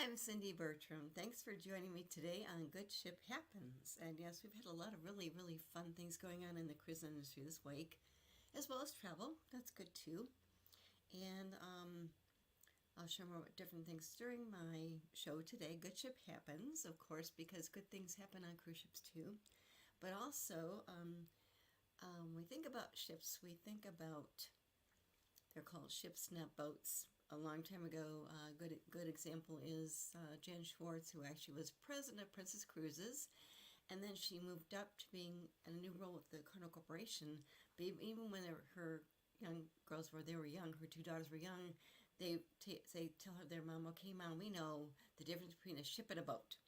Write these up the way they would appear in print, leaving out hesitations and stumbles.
I'm Cindy Bertram. Thanks for joining me today on Good Ship Happens. And yes, we've had a lot of really fun things going on in the cruise industry this week, as well as travel. That's good too. And I'll share more different things during my show today. Good Ship Happens, of course, because good things happen on cruise ships too. But also, we think about ships, we think about, they're called ships, not boats. A long time ago, a good example is Jen Schwartz, who actually was president of Princess Cruises, and then she moved up to being in a new role with the Carnival Corporation. But even when her young girls were young, her two daughters were young, they tell her their mom, "Okay, mom, we know the difference between a ship and a boat.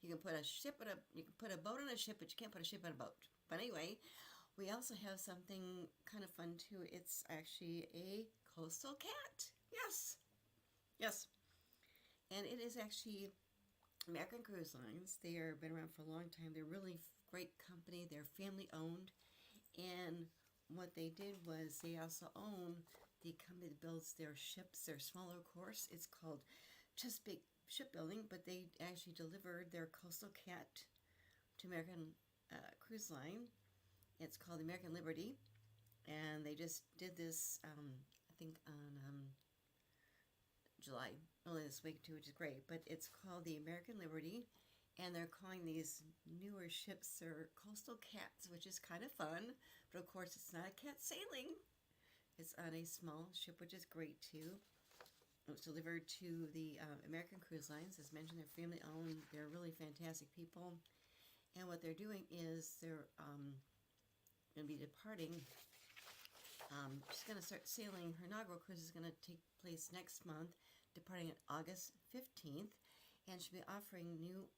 You can put a boat on a ship, but you can't put a ship on a boat." But anyway, we also have something kind of fun too. It's actually a coastal cat. Yes. Yes. And it is actually American Cruise Lines. They have been around for a long time. They're really great company. They're family owned. And what they did was they also own the company that builds their ships, their smaller course. It's called Chesapeake Shipbuilding, but they actually delivered their coastal cat to American Cruise Line. It's called the American Liberty, and they just did this, I think, on July, early this week too, which is great. But it's called the American Liberty, and they're calling these newer ships their coastal cats, which is kind of fun. But of course, it's not a cat sailing. It's on a small ship, which is great too. It was delivered to the American Cruise Lines. As mentioned, they're family owned. They're really fantastic people. And what they're doing is they're going to be departing. She's going to start sailing. Her inaugural cruise is going to take place next month, departing on August 15th. And she'll be offering New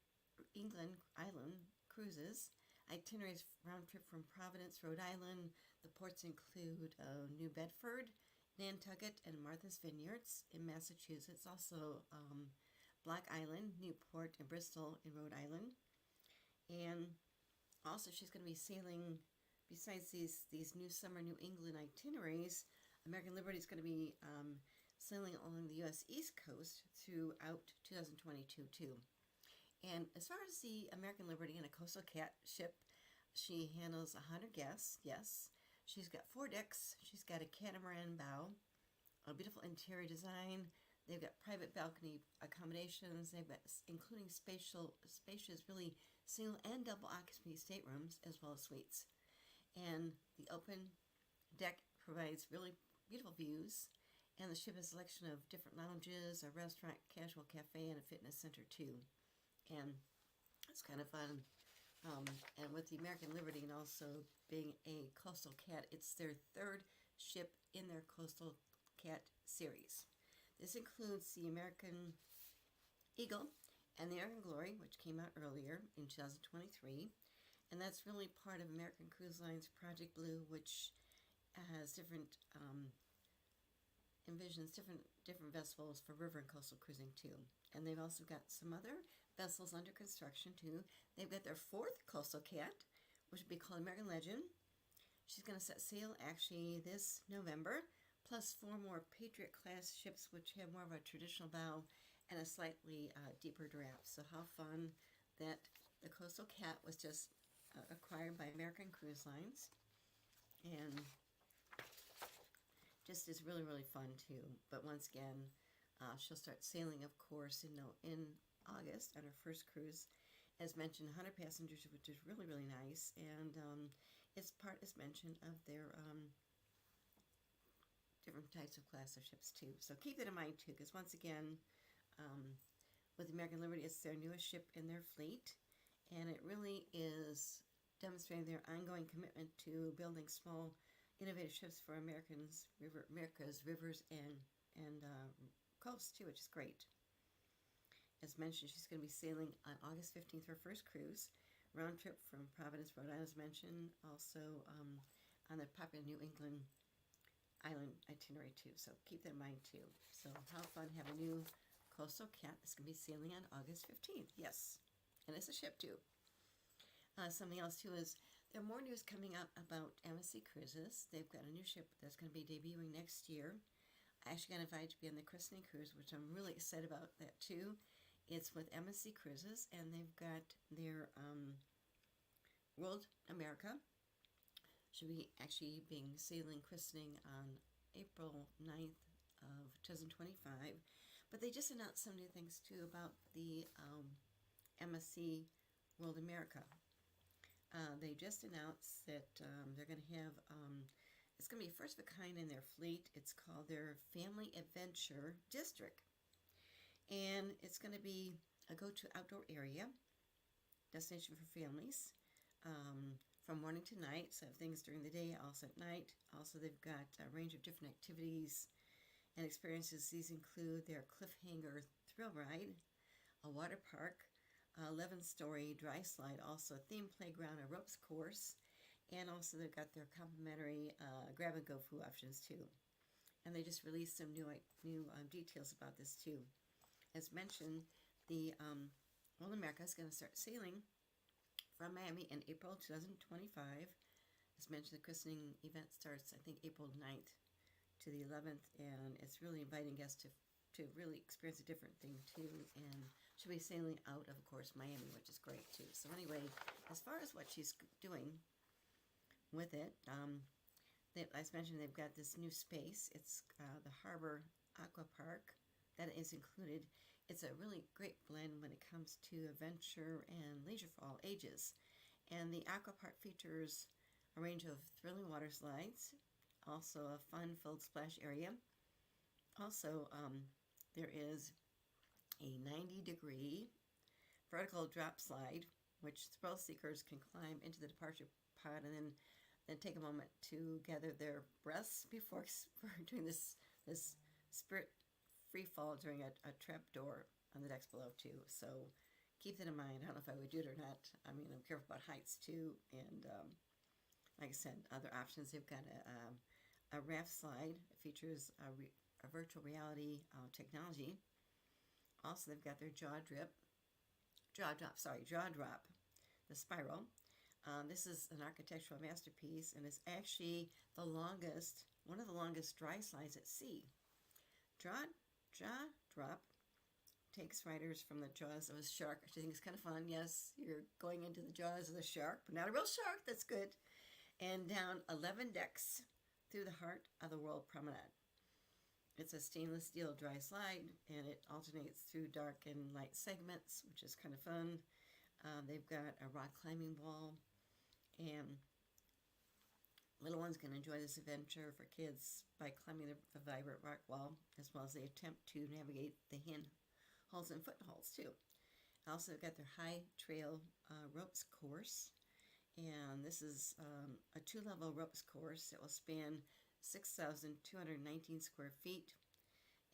England Island cruises. Itineraries round trip from Providence, Rhode Island. The ports include New Bedford, Nantucket, and Martha's Vineyards in Massachusetts. Also Block Island, Newport, and Bristol in Rhode Island. And also she's going to be sailing, besides these new summer New England itineraries, American Liberty is going to be sailing along the U.S. East Coast throughout 2022 too. And as far as the American Liberty and a coastal cat ship, she handles 100 guests, yes. She's got 4 decks. She's got a catamaran bow, a beautiful interior design. They've got private balcony accommodations. They've got including spacious, really single and double occupancy staterooms, as well as suites. And the open deck provides really beautiful views. And the ship has a selection of different lounges, a restaurant, casual cafe, and a fitness center too. And it's kind of fun. And with the American Liberty and also being a coastal cat, it's their 3rd ship in their coastal cat series. This includes the American Eagle and the American Glory, which came out earlier in 2023. And that's really part of American Cruise Line's Project Blue, which has envisions different vessels for river and coastal cruising too. And they've also got some other vessels under construction too. They've got their 4th coastal cat, which will be called American Legend. She's going to set sail actually this November, plus 4 more Patriot class ships, which have more of a traditional bow and a slightly deeper draft. So how fun that the coastal cat was just acquired by American Cruise Lines, and just is really fun too. But once again, she'll start sailing, of course, in August on her first cruise. As mentioned, 100 passengers, which is really nice, and it's part, as mentioned, of their different types of class of ships too. So keep that in mind too, because once again, with American Liberty, it's their newest ship in their fleet, and it really is demonstrating their ongoing commitment to building small, innovative ships for America's rivers and coasts too, which is great. As mentioned, she's going to be sailing on August 15th for her first cruise, round trip from Providence, Rhode Island, as mentioned, also on the popular New England Island itinerary too. So keep that in mind too. So how fun, have a new coastal cat that's going to be sailing on August 15th. Yes, and it's a ship too. Something else too is there are more news coming out about MSC Cruises. They've got a new ship that's going to be debuting next year. I actually got invited to be on the christening cruise, which I'm really excited about that too. It's with MSC Cruises, and they've got their World America. Should be actually being sailing christening on April 9th of 2025. But they just announced some new things too about the MSC World America. They just announced that they're going to have, it's going to be first of a kind in their fleet. It's called their Family Adventure District. And it's going to be a go-to outdoor area, destination for families, from morning to night. So things during the day, also at night. Also, they've got a range of different activities and experiences. These include their cliffhanger thrill ride, a water park, 11-story dry slide, also a themed playground, a ropes course, and also they've got their complimentary grab-and-go food options too. And they just released some new details about this too. As mentioned, the World America is going to start sailing from Miami in April 2025. As mentioned, the christening event starts, I think, April 9th to the 11th, and it's really inviting guests to really experience a different thing too, and she'll be sailing out of course, Miami, which is great too. So anyway, as far as what she's doing with it, as mentioned, they've got this new space. It's the Harbor Aqua Park that is included. It's a really great blend when it comes to adventure and leisure for all ages. And the Aqua Park features a range of thrilling water slides, also a fun-filled splash area. Also, there is a 90-degree vertical drop slide, which thrill seekers can climb into the departure pod and then take a moment to gather their breaths before doing this spirit free fall during a trap door on the decks below too. So keep that in mind. I don't know if I would do it or not. I mean, I'm careful about heights too. And like I said, other options. They've got a raft slide. It features a virtual reality technology. Also, they've got their jaw drop, the spiral. This is an architectural masterpiece, and it's actually one of the longest dry slides at sea. Jaw drop takes riders from the jaws of a shark, which I think is kind of fun. Yes, you're going into the jaws of the shark, but not a real shark. That's good. And down 11 decks through the heart of the World Promenade. It's a stainless steel dry slide, and it alternates through dark and light segments, which is kind of fun. They've got a rock climbing wall, and little ones can enjoy this adventure for kids by climbing the vibrant rock wall, as well as they attempt to navigate the handholds and footholds too. Also, they've got their high trail ropes course, and this is a 2-level ropes course that will span 6,219 square feet.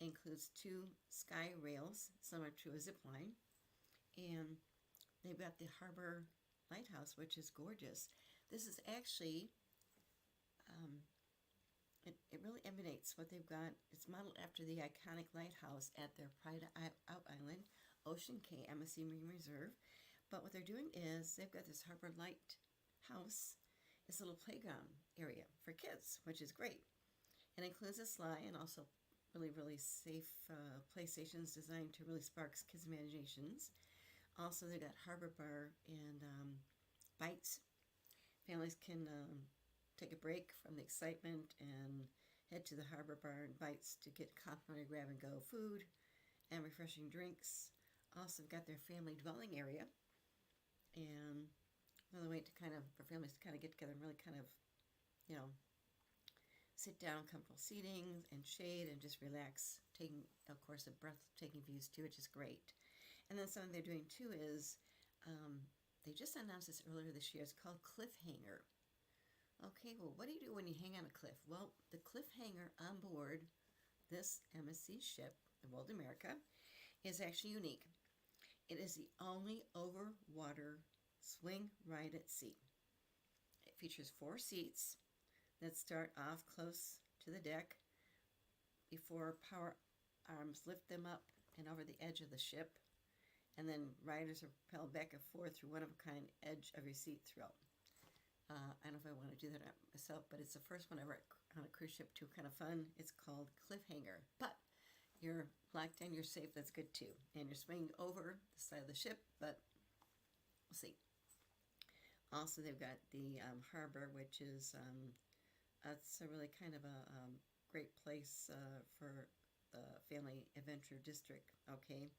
Includes 2 sky rails, similar to a zip line, and they've got the Harbor Lighthouse, which is gorgeous. This is actually it really emanates what they've got. It's modeled after the iconic lighthouse at their Pride Out Island, Ocean Cay MSC Marine Reserve. But what they're doing is they've got this Harbor Lighthouse, this little playground area for kids, which is great. It includes a slide and also really safe play stations designed to really spark kids' imaginations. Also, they've got Harbor Bar and bites. Families can take a break from the excitement and head to the Harbor Bar and bites to get complimentary grab-and-go food and refreshing drinks. Also, they've got their family dwelling area, and another way for families to kind of get together and really kind of, sit down, comfortable seating and shade, and just relax, taking, of course, a breathtaking views too, which is great. And then something they're doing too is they just announced this earlier this year. It's called Cliffhanger. Okay, well, what do you do when you hang on a cliff? Well, the cliffhanger on board this MSC ship, the World America, is actually unique. It is the only over-water swing ride at sea. It features 4 seats that start off close to the deck before power arms lift them up and over the edge of the ship, and then riders are propelled back and forth through one-of-a-kind edge of your seat thrill. I don't know if I want to do that myself, but it's the first one ever on a cruise ship too. Kind of fun. It's called Cliffhanger. But you're locked in, you're safe. That's good too. And you're swinging over the side of the ship, but we'll see. Also, they've got the harbor, which is it's a really kind of a great place for the family adventure district. Okay,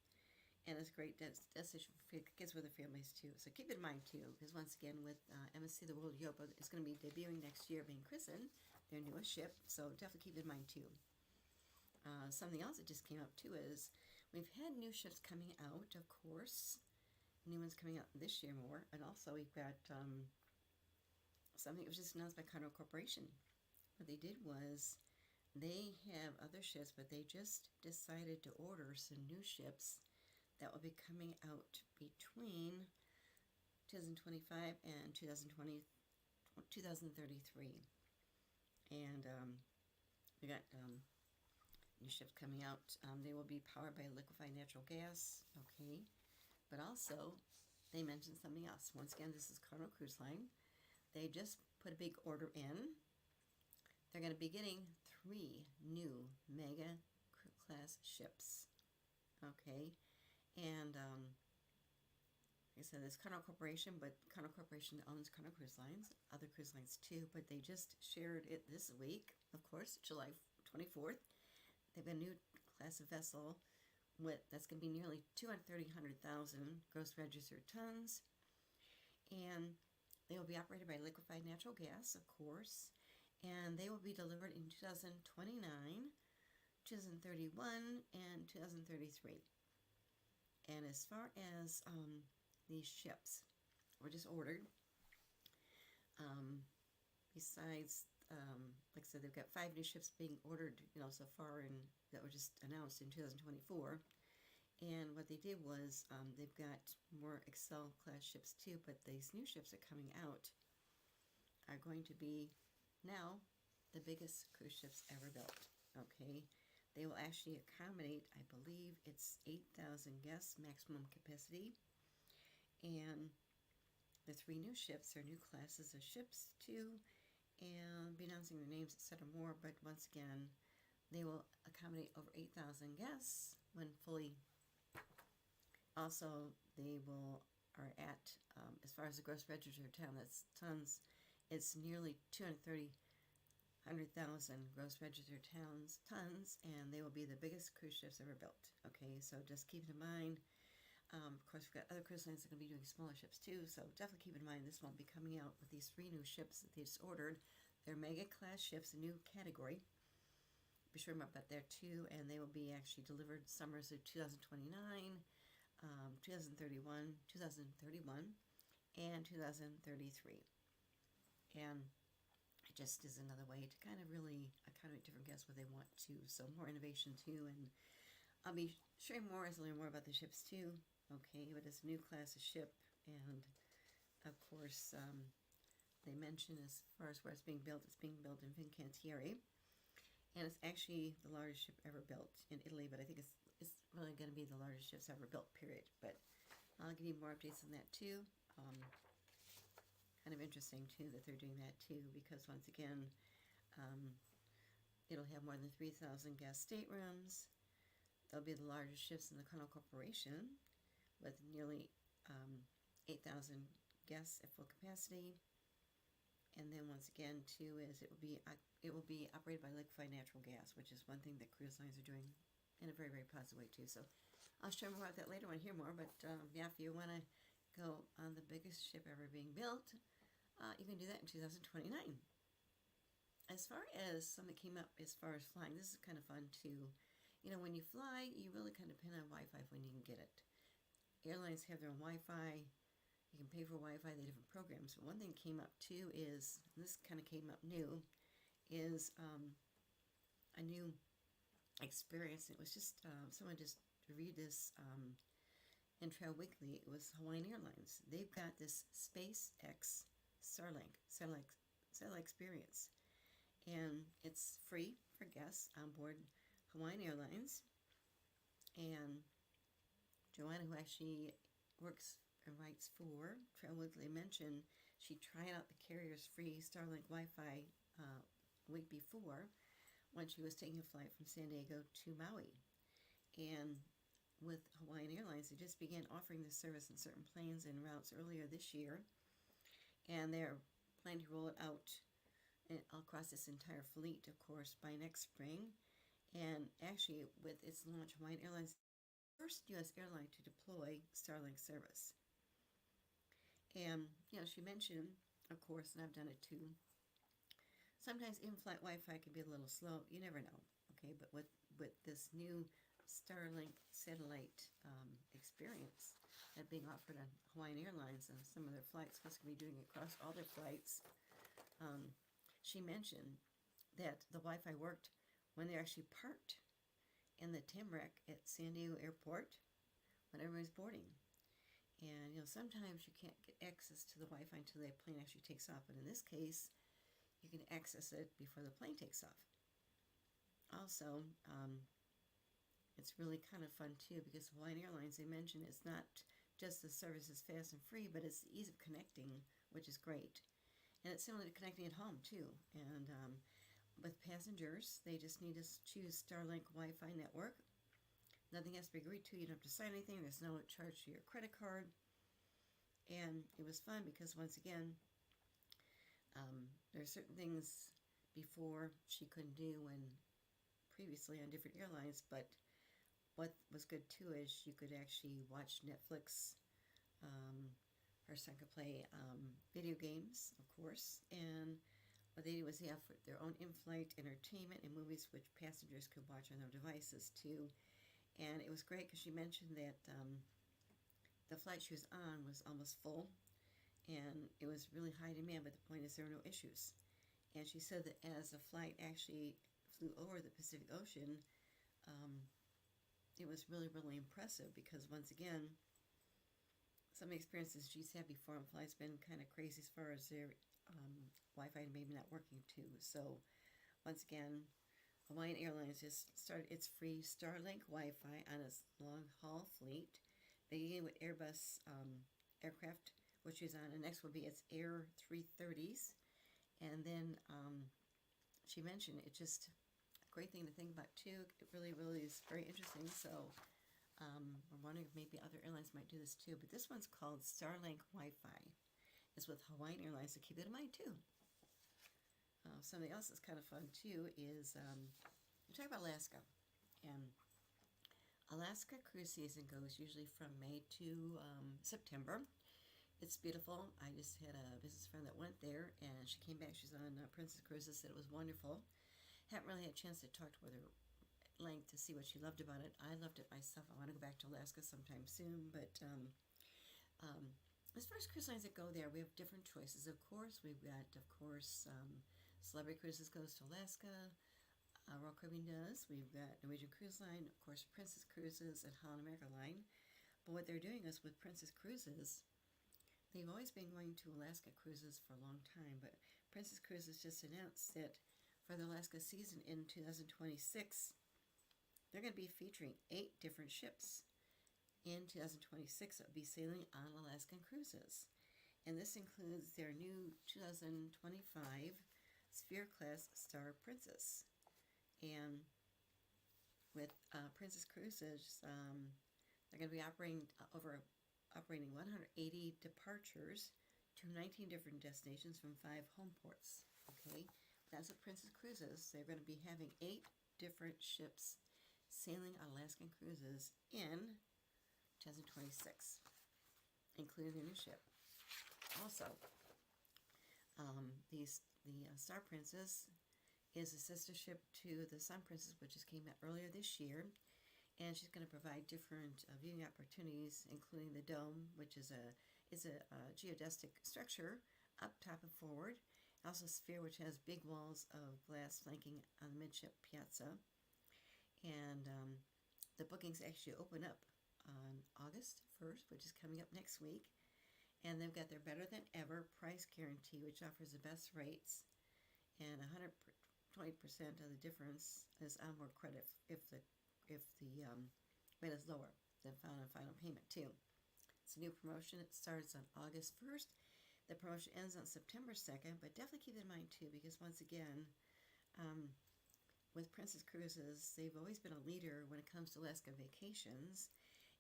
and it's a great destination for kids with their families too. So keep in mind too, because once again with MSC the World Yopa is going to be debuting next year, being christened, their newest ship. So definitely keep in mind too. Something else that just came up too is we've had new ships coming out, of course. New ones coming out this year more, and also we've got something that was just announced by Carnival Corporation. What they did was they have other ships, but they just decided to order some new ships that will be coming out between 2025 and 2033. And we got new ships coming out. They will be powered by liquefied natural gas, okay? But also, they mentioned something else. Once again, this is Carnival Cruise Line. They just put a big order in. They're going to be getting 3 new mega class ships, okay? And like I said, it's Carnival Corporation, but Carnival Corporation owns Carnival Cruise Lines, other cruise lines too, but they just shared it this week, of course, July 24th. They've got a new class of vessel that's going to be nearly 230,000 gross registered tons, and they will be operated by liquefied natural gas, of course, and they will be delivered in 2029, 2031, and 2033. And as far as these ships were just ordered, besides, like I said, they've got 5 new ships being ordered, so far, and that were just announced in 2024. And what they did was they've got more Excel class ships too, but these new ships that are coming out are going to be now the biggest cruise ships ever built. Okay. They will actually accommodate, I believe it's 8,000 guests maximum capacity. And the 3 new ships are new classes of ships too, and be announcing their names, etc. more. But once again, they will accommodate over 8,000 guests when fully. Also, they are at, as far as the gross registered ton, that's tons, it's nearly 230,000 gross registered tons, and they will be the biggest cruise ships ever built. Okay, so just keep it in mind. Of course, we've got other cruise lines that are going to be doing smaller ships too, so definitely keep in mind this won't be coming out with these 3 new ships that they just ordered. They're mega class ships, a new category. Be sure about that there too, and they will be actually delivered summers of 2029, 2031, 2031, and 2033. And just is another way to kind of really accommodate different guests what they want to. So more innovation too, and I'll be sharing more as I learn more about the ships too. Okay, but it's a new class of ship, and of course they mention as far as where it's being built in Fincantieri, and it's actually the largest ship ever built in Italy. But I think it's really going to be the largest ships ever built. Period. But I'll give you more updates on that too. Kind of interesting too that they're doing that too, because once again, it'll have more than 3,000 guest staterooms. They'll be the largest ships in the Carnival Corporation, with nearly 8,000 guests at full capacity. And then once again too is it will be operated by liquefied natural gas, which is one thing that cruise lines are doing in a very, very positive way too. So I'll share more about that later when I hear more. But yeah, if you want to go on the biggest ship ever being built, you can do that in 2029. As far as something came up as far as flying, this is kind of fun too. When you fly, you really kind of depend on Wi-Fi when you can get it. Airlines have their own Wi-Fi. You can pay for Wi-Fi, they have different programs. But one thing came up too is, and this kind of came up new, is a new experience. It was just, someone just read this in Travel Weekly. It was Hawaiian Airlines. They've got this SpaceX Starlink experience. And it's free for guests on board Hawaiian Airlines. And Joanna, who actually works and writes for Travel Weekly, mentioned she tried out the carrier's free Starlink Wi-Fi a week before when she was taking a flight from San Diego to Maui. And with Hawaiian Airlines, they just began offering this service in certain planes and routes earlier this year. And they're planning to roll it out across this entire fleet, of course, by next spring. And actually, with its launch, Hawaiian Airlines is the first U.S. airline to deploy Starlink service. And, she mentioned, of course, and I've done it too, sometimes in-flight Wi-Fi can be a little slow. You never know, okay? But with this new Starlink satellite experience that being offered on Hawaiian Airlines and some of their flights, supposed to be doing it across all their flights, she mentioned that the Wi-Fi worked when they're actually parked in the Tamarack at San Diego Airport when everybody's boarding. And, sometimes you can't get access to the Wi-Fi until the plane actually takes off. But in this case, you can access it before the plane takes off. Also, it's really kind of fun, too, because Hawaiian Airlines, they mentioned it's not just the service is fast and free, but it's the ease of connecting, which is great. And it's similar to connecting at home, too. And with passengers, they just need to choose Starlink Wi-Fi network. Nothing has to be agreed to. You don't have to sign anything. There's no charge to your credit card. And it was fun because, once again, there are certain things before she couldn't do when previously on different airlines. But what was good, too, is you could actually watch Netflix. Her son could play video games, of course. And what they did was they offered their own in-flight entertainment and movies which passengers could watch on their devices, too. And it was great because she mentioned that the flight she was on was almost full, and it was really high demand, but the point is there were no issues. And she said that as the flight actually flew over the Pacific Ocean, it was really, really impressive because, once again, some experiences she's had before on flights been kind of crazy as far as their Wi-Fi maybe not working, too. So, once again, Hawaiian Airlines just started its free Starlink Wi-Fi on its long-haul fleet, beginning with Airbus aircraft, which is on, and next will be its Air 330s. And then she mentioned it's just a great thing to think about, too. It really, really is very interesting. So we're wondering if maybe other airlines might do this, too. But this one's called Starlink Wi-Fi. It's with Hawaiian Airlines, so keep it in mind, too. Something else that's kind of fun, too, is we talk about Alaska. And Alaska cruise season goes usually from May to September. It's beautiful. I just had a business friend that went there, and she came back. She's on Princess Cruises, said it was wonderful. Haven't really had a chance to talk to her at length to see what she loved about it. I loved it myself. I want to go back to Alaska sometime soon, but as far as cruise lines that go there, we have different choices, of course. We've got, of course, Celebrity Cruises goes to Alaska. Royal Caribbean does. We've got Norwegian Cruise Line, of course, Princess Cruises, and Holland America Line. But what they're doing is with Princess Cruises, they've always been going to Alaska cruises for a long time, but Princess Cruises just announced that for the Alaska season in 2026, they're going to be featuring 8 different ships in 2026 that will be sailing on Alaskan cruises. And this includes their new 2025 Sphere-class Star Princess. And with Princess Cruises, they're going to be operating 180 departures to 19 different destinations from 5 home ports. Okay, that's what Princess Cruises. They're going to be having 8 different ships sailing on Alaskan cruises in 2026, including their new ship. Also, the Star Princess is a sister ship to the Sun Princess, which just came out earlier this year, and she's going to provide different viewing opportunities, including the dome, which is a geodesic structure up top and forward. Also, Sphere, which has big walls of glass flanking on the midship piazza, and the bookings actually open up on August 1st, which is coming up next week. And they've got their Better Than Ever price guarantee, which offers the best rates, and 120% of the difference is onboard credit if the rate is lower than final payment, too. It's a new promotion. It starts on August 1st. The promotion ends on September 2nd, but definitely keep in mind too, because once again, um, with Princess Cruises, they've always been a leader when it comes to Alaska vacations,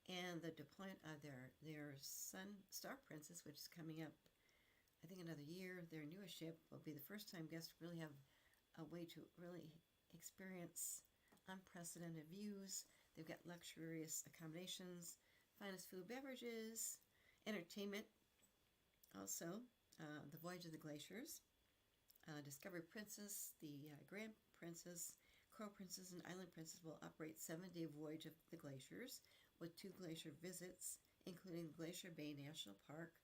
and the deployment of their Sun Star Princess, which is coming up, I think another year. Their newest ship will be the first time guests really have a way to really experience unprecedented views. They've got luxurious accommodations, finest food, beverages, entertainment. Also, the Voyage of the Glaciers, Discovery Princess, the Grand Princess, Crow Princess, and Island Princess will operate 7-day voyage of the glaciers with 2 glacier visits, including Glacier Bay National Park.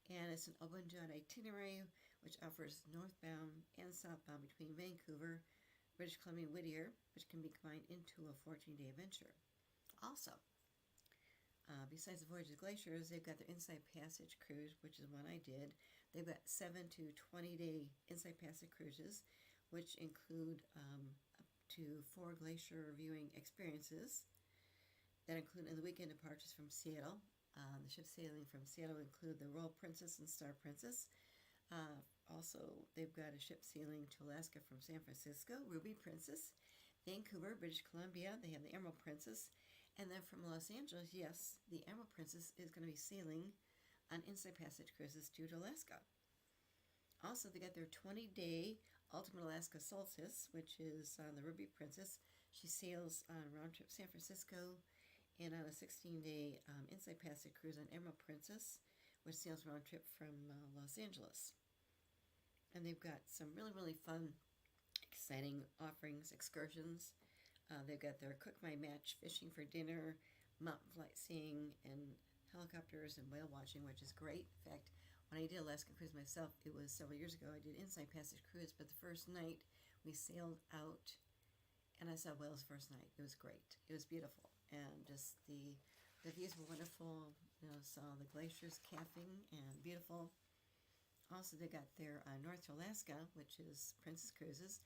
And it's an open jet itinerary which offers northbound and southbound between Vancouver, British Columbia, and Whittier, which can be combined into a 14-day adventure. Also, besides the Voyage of the Glaciers, they've got their Inside Passage cruise, which is one I did. They've got 7 to 20-day Inside Passage cruises, which include up to 4 glacier viewing experiences that include the weekend departures from Seattle. The ships sailing from Seattle include the Royal Princess and Star Princess. Also, they've got a ship sailing to Alaska from San Francisco, Ruby Princess. Vancouver, British Columbia, they have the Emerald Princess. And then from Los Angeles, yes, the Emerald Princess is going to be sailing on Inside Passage cruises to Alaska. Also, they got their 20-day Ultimate Alaska Solstice, which is the Ruby Princess. She sails on round trip San Francisco, and on a 16-day Inside Passage cruise on Emerald Princess, which sails round trip from Los Angeles. And they've got some really, really fun, exciting offerings, excursions. They've got their Cook My Match fishing for dinner, mountain flight seeing, and helicopters and whale watching, which is great. In fact, when I did Alaska Cruise myself, it was several years ago. I did Inside Passage Cruise, but the first night we sailed out, and I saw whales first night. It was great. It was beautiful. And just the views were wonderful. You know, saw the glaciers calving and beautiful. Also, they got their North to Alaska, which is Princess Cruises,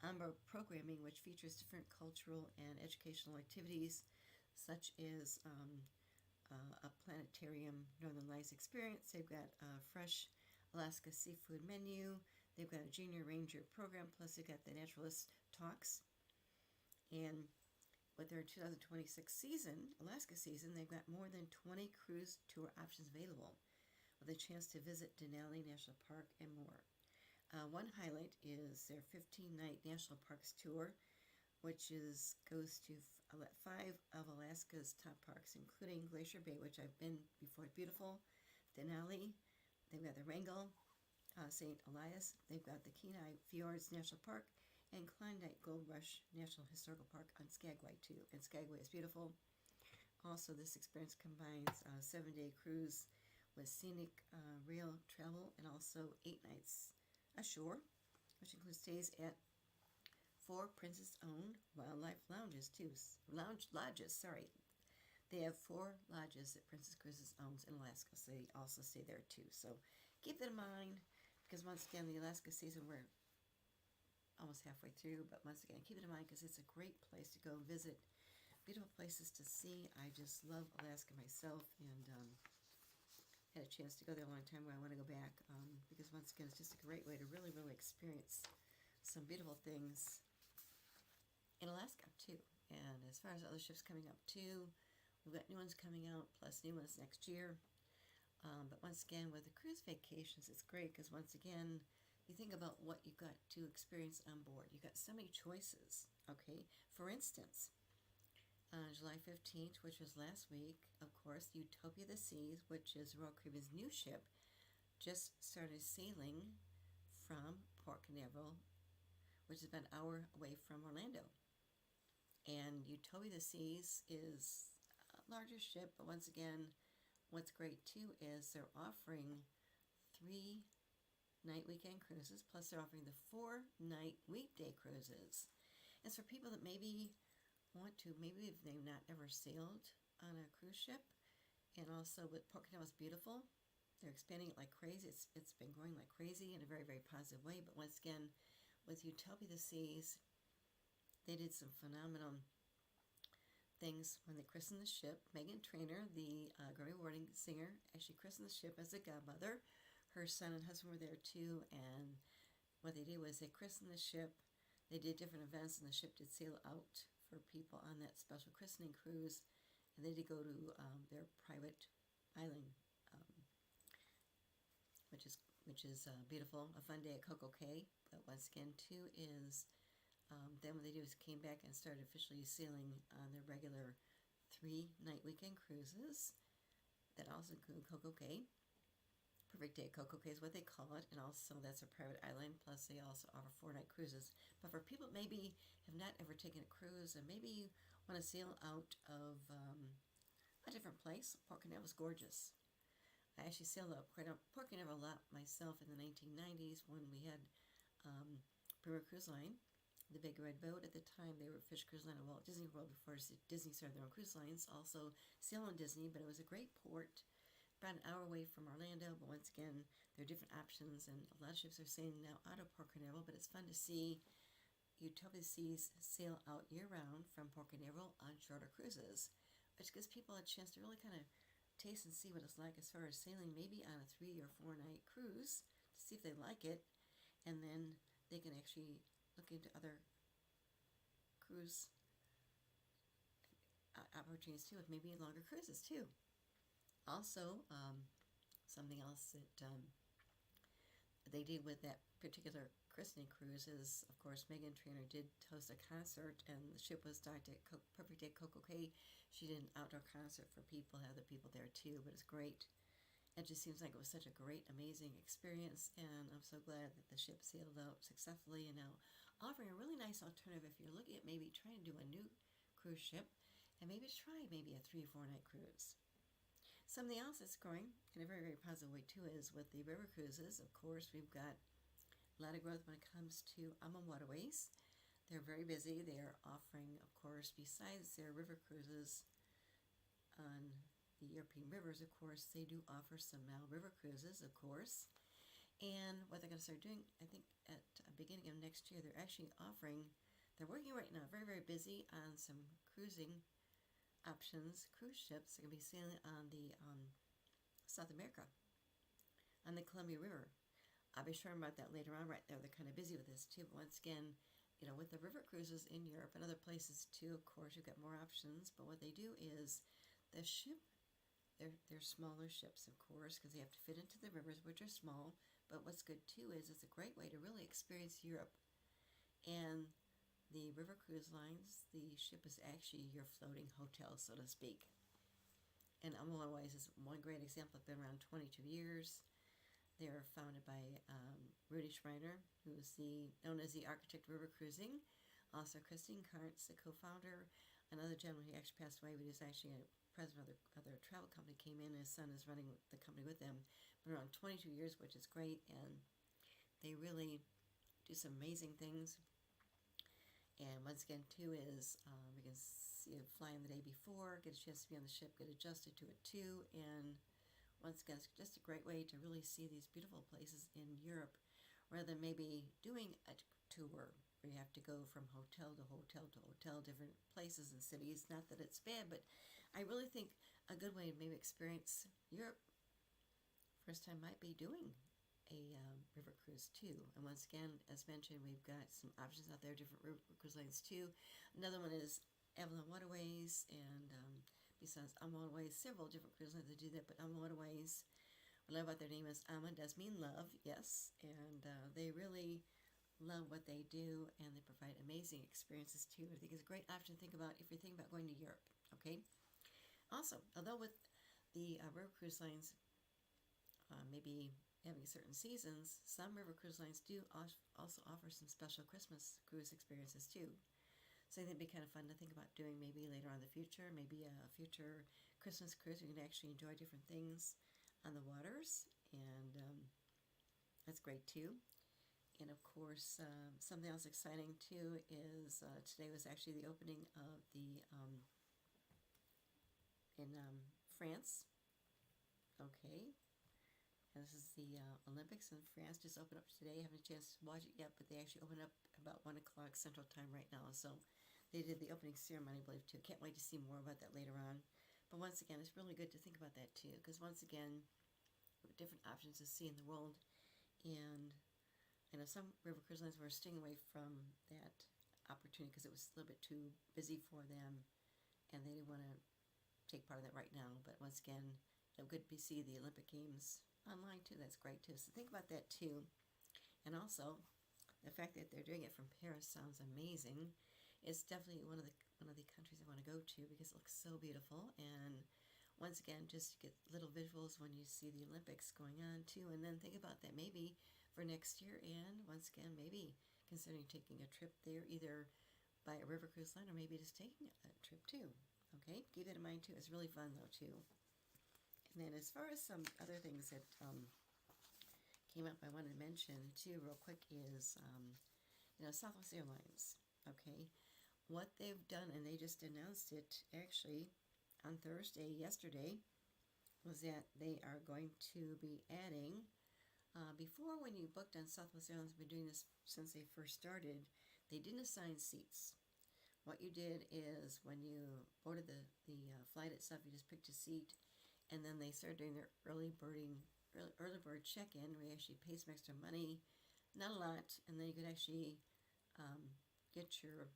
onboard programming, which features different cultural and educational activities, such as a planetarium Northern Lights experience. They've got a fresh Alaska seafood menu. They've got a junior ranger program, plus they've got the naturalist talks. And with their 2026 season, Alaska season, they've got more than 20 cruise tour options available, with a chance to visit Denali National Park and more. One highlight is their 15-night National Parks tour, which goes to 5 of Alaska's top parks, including Glacier Bay, which I've been before. Beautiful. Denali. They've got the Wrangell, St. Elias. They've got the Kenai Fjords National Park, and Klondike Gold Rush National Historical Park on Skagway too. And Skagway is beautiful. Also, this experience combines a 7-day cruise with scenic rail travel, and also 8 nights ashore, which includes stays at 4 Princess-owned wildlife lounges too. Lodges. They have 4 lodges that Princess Cruises owns in Alaska, so they also stay there too. So keep that in mind, because once again, the Alaska season, we're almost halfway through, but once again, keep it in mind because it's a great place to go visit. Beautiful places to see. I just love Alaska myself, and had a chance to go there a long time ago. I want to go back because once again, it's just a great way to really, really experience some beautiful things in Alaska too. And as far as other ships coming up too, we've got new ones coming out, plus new ones next year. But once again, with the cruise vacations, it's great because once again, you think about what you got to experience on board. You got so many choices, okay? For instance, on July 15th, which was last week, of course, Utopia of the Seas, which is Royal Caribbean's new ship, just started sailing from Port Canaveral, which is about an hour away from Orlando. And Utopia of the Seas is a larger ship, but once again, what's great too is they're offering 3-night weekend cruises, plus they're offering the 4-night weekday cruises. It's for people that maybe want to, maybe if they've not ever sailed on a cruise ship, and also with Port Canaveral is beautiful. They're expanding it like crazy. It's been growing like crazy in a very, very positive way. But once again, with Utopia of the Seas, they did some phenomenal things when they christened the ship. Meghan Trainor, the Grammy awarding singer, actually christened the ship as a godmother. her son and husband were there too, and what they did was they christened the ship. They did different events, and the ship did sail out for people on that special christening cruise, and they did go to their private island, um, which is beautiful. A fun day at Coco Cay. But once again, too, is then what they do is came back and started officially sailing on their regular 3-night weekend cruises that also include Coco Cay. Perfect Day at Coco Cay is what they call it, and also that's a private island, plus they also offer 4-night cruises. But for people maybe have not ever taken a cruise and maybe want to sail out of a different place, Port Canaveral is gorgeous. I actually sailed up Port Canaveral a lot myself in the 1990s when we had Brewer Cruise Line, the big red boat. At the time, they were Fish Cruise Line at Walt Disney World before Disney started their own cruise lines. Also, sail on Disney, but it was a great port. About an hour away from Orlando, but once again, there are different options, and a lot of ships are sailing now out of Port Canaveral, but it's fun to see Utopia Seas sail out year-round from Port Canaveral on shorter cruises, which gives people a chance to really kind of taste and see what it's like as far as sailing maybe on a 3 or 4-night cruise to see if they like it, and then they can actually look into other cruise opportunities too, with maybe longer cruises too. Also, something else that they did with that particular christening cruise is, of course, Meghan Trainor did host a concert, and the ship was docked at Perfect Day Coco Cay. She did an outdoor concert for people, had other people there too, but it's great. It just seems like it was such a great, amazing experience, and I'm so glad that the ship sailed out successfully and now offering a really nice alternative if you're looking at maybe trying to do a new cruise ship and maybe try maybe a 3 or 4-night cruise. Something else that's growing in a very, very positive way too is with the river cruises. Of course, we've got a lot of growth when it comes to Amman Waterways. They're very busy. They are offering, of course, besides their river cruises on the European rivers, of course, they do offer some now river cruises, of course. And what they're going to start doing, I think at the beginning of next year, they're working right now, very, very busy on some cruising options. Cruise ships are going to be sailing on the South America, on the Columbia River. I'll be sharing about that later on. Right there, they're kind of busy with this too. But once again, with the river cruises in Europe and other places too, of course, you've got more options. But what they do is the ship, they're smaller ships, of course, because they have to fit into the rivers, which are small. But what's good too is it's a great way to really experience Europe. And the river cruise lines, the ship is actually your floating hotel, so to speak. And Amman Waterways is one great example. It's been around 22 years. They are founded by Rudy Schreiner, who is known as the architect of river cruising. Also, Christine Karntz, the co-founder. Another gentleman who actually passed away, but he's actually a president of their travel company, came in, and his son is running the company with them. Been around 22 years, which is great, and they really do some amazing things. And once again, too, is we can see it flying the day before, get a chance to be on the ship, get adjusted to it too, and once again, it's just a great way to really see these beautiful places in Europe, rather than maybe doing a tour where you have to go from hotel to hotel to hotel, different places and cities. Not that it's bad, but I really think a good way to maybe experience Europe first time might be doing a river cruise too. And once again, as mentioned, we've got some options out there, different river cruise lines too. Another one is Avalon Waterways, and besides Amman Waterways, several different cruise lines that do that, but Amman Waterways, what I love about their name is Amman does mean love, yes, and they really love what they do, and they provide amazing experiences too. I think it's a great option to think about if you're thinking about going to Europe, okay? Also, although with the river cruise lines maybe having certain seasons, some river cruise lines do also offer some special Christmas cruise experiences too. So I think it'd be kind of fun to think about doing maybe later on in the future, maybe a future Christmas cruise. You can actually enjoy different things on the waters, and that's great too. And of course, something else exciting too is today was actually the opening of the in France. Okay. This is the Olympics in France, just opened up today. I haven't had a chance to watch it yet, but they actually opened up about 1 o'clock Central Time right now. So they did the opening ceremony, I believe, too. Can't wait to see more about that later on. But once again, it's really good to think about that, too, because once again, different options to see in the world. And I know some river cruise lines were staying away from that opportunity because it was a little bit too busy for them, and they didn't want to take part of that right now. But once again, it would be see the Olympic Games online too. That's great too. So think about that too. And also, the fact that they're doing it from Paris sounds amazing. It's definitely one of the countries I want to go to because it looks so beautiful. And once again, just get little visuals when you see the Olympics going on too. And then think about that maybe for next year. And once again, maybe considering taking a trip there, either by a river cruise line or maybe just taking a trip too. Okay, keep that in mind too. It's really fun though too. And then as far as some other things that came up I wanted to mention too real quick is, Southwest Airlines, okay? What they've done, and they just announced it actually on Thursday, yesterday, was that they are going to be adding, before when you booked on Southwest Airlines, been doing this since they first started, they didn't assign seats. What you did is when you boarded the flight itself, you just picked a seat, and then they started doing their early bird check-in where you actually pay some extra money, not a lot, and then you could actually get your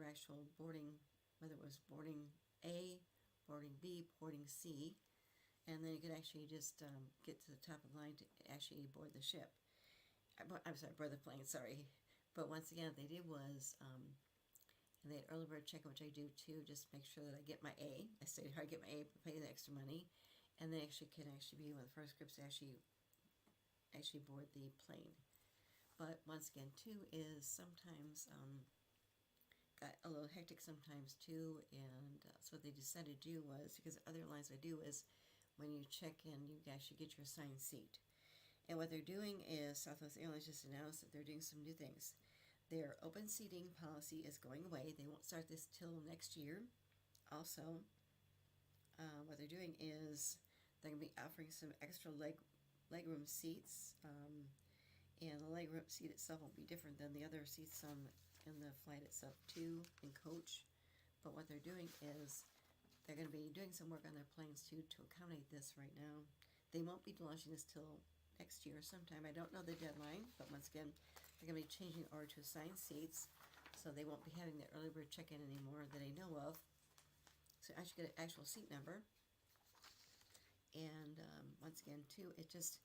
actual boarding, whether it was boarding A, boarding B, boarding C, and then you could actually just get to the top of the line to actually board the ship. I'm sorry, board the plane, sorry. But once again, what they did was, and they had early bird check-in, which I do too, just make sure that I get my A. I studied hard to get my A, pay the extra money, and they actually can be one of the first groups to actually board the plane. But once again, too, is sometimes got a little hectic sometimes too, and so what they decided to do was, because other lines I do is when you check in, you actually get your assigned seat. And what they're doing is Southwest Airlines just announced that they're doing some new things. Their open seating policy is going away. They won't start this till next year. Also, what they're doing is they're going to be offering some extra legroom seats, and the legroom seat itself will be different than the other seats in the flight itself too, in coach. But what they're doing is they're going to be doing some work on their planes too to accommodate this right now. They won't be launching this till next year sometime. I don't know the deadline, but once again, they're going to be changing over to assigned seats, so they won't be having the early bird check-in anymore that I know of. So I should get an actual seat number. And once again, too, it's just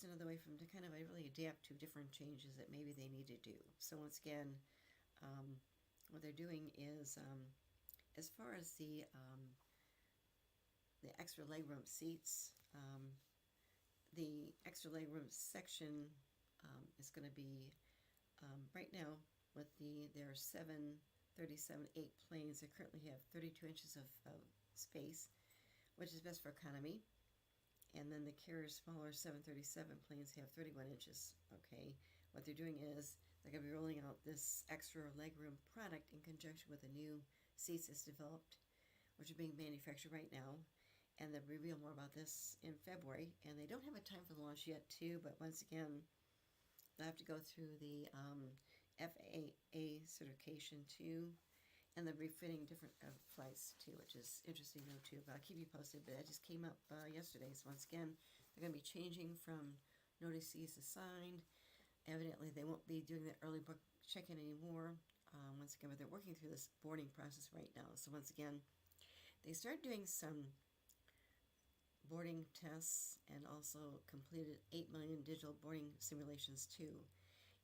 another way for them to kind of really adapt to different changes that maybe they need to do. So once again, what they're doing is, as far as the extra legroom seats, the extra legroom section is going to be, right now with their 737-8 planes, they currently have 32 inches of space, which is best for economy. And then the carrier's smaller 737 planes have 31 inches, okay? What they're doing is they're going to be rolling out this extra legroom product in conjunction with the new seats that's developed, which are being manufactured right now. And they'll reveal more about this in February. And they don't have a time for the launch yet, too, but once again, they'll have to go through the FAA certification, too. And they're refitting different flights, too, which is interesting, though, too. But I'll keep you posted. But that just came up yesterday. So once again, they're going to be changing from notice seats assigned. Evidently, they won't be doing the early book check-in anymore. Once again, but they're working through this boarding process right now. So once again, they started doing some boarding tests and also completed 8 million digital boarding simulations, too.